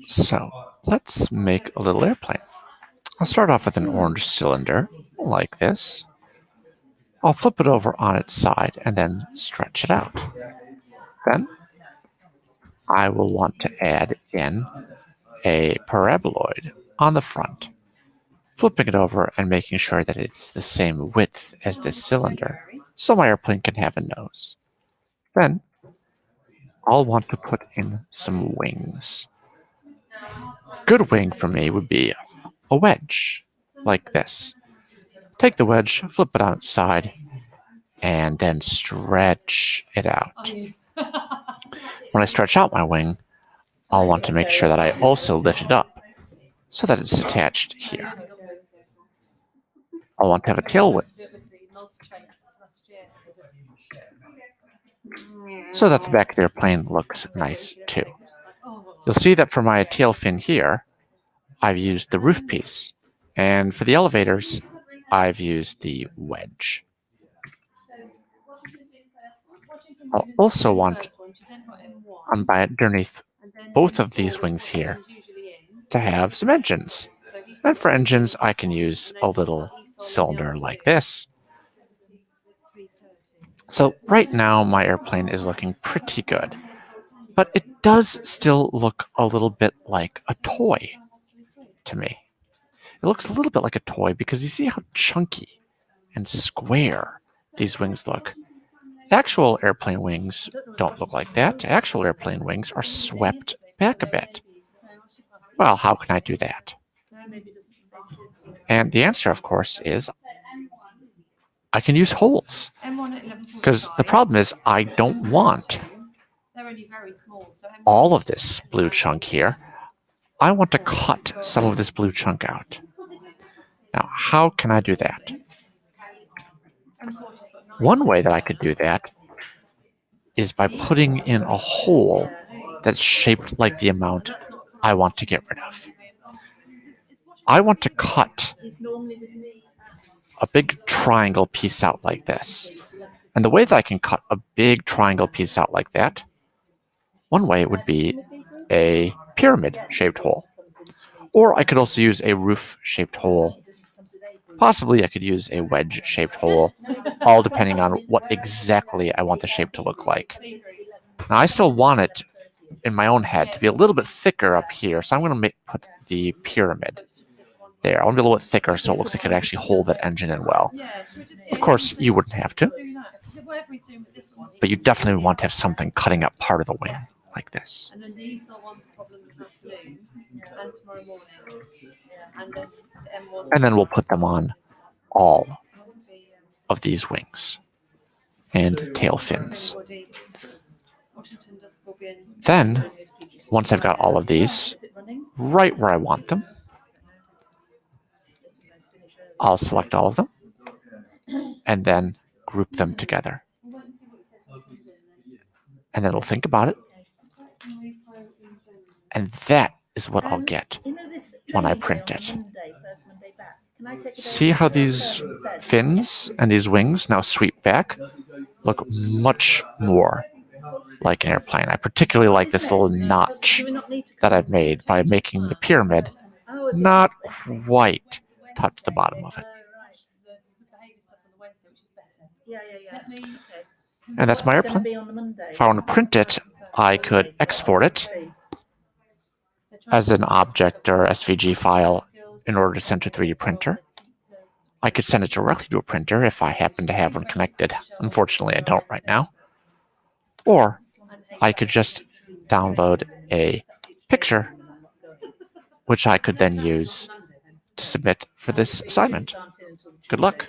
So let's make a little airplane. I'll start off with an orange cylinder, like this. I'll flip it over on its side and then stretch it out. Then I will want to add in a paraboloid on the front, flipping it over and making sure that it's the same width as this cylinder, so my airplane can have a nose. Then I'll want to put in some wings. Good wing for me would be a wedge, like this. Take the wedge, flip it on its side, and then stretch it out. When I stretch out my wing, I'll want to make sure that I also lift it up so that it's attached here. I'll want to have a tail wing so that the back of the airplane looks nice too. You'll see that for my tail fin here, I've used the roof piece, and for the elevators, I've used the wedge. I'll also want underneath both of these wings here to have some engines. And for engines, I can use a little cylinder like this. So right now, my airplane is looking pretty good, but it does still look a little bit like a toy to me. It looks a little bit like a toy because you see how chunky and square these wings look. Actual airplane wings don't look like that. Actual airplane wings are swept back a bit. Well, how can I do that? And the answer, of course, is I can use holes. Because the problem is I don't want all of this blue chunk here. I want to cut some of this blue chunk out. Now, how can I do that? One way that I could do that is by putting in a hole that's shaped like the amount I want to get rid of. I want to cut a big triangle piece out like this. And the way that I can cut a big triangle piece out like that, one way would be a pyramid-shaped hole. Or I could also use a roof-shaped hole. Possibly I could use a wedge-shaped hole, all depending on what exactly I want the shape to look like. Now, I still want it in my own head to be a little bit thicker up here, so I'm going to put the pyramid there. I want to be a little bit thicker so it looks like it actually hold that engine in well. Of course, you wouldn't have to, but you definitely want to have something cutting up part of the wing like this. And then we'll put them on all of these wings and tail fins. Then, once I've got all of these right where I want them, I'll select all of them and then group them together. And then we'll think about it. And that is what I'll get when I print it. See how these fins and these wings now sweep back? Look much more like an airplane. I particularly like this little notch that I've made by making the pyramid not quite touch the bottom of it. And that's my airplane. If I want to print it, I could export it as an object or SVG file in order to send to a 3D printer. I could send it directly to a printer if I happen to have one connected. Unfortunately, I don't right now. Or I could just download a picture, which I could then use to submit for this assignment. Good luck.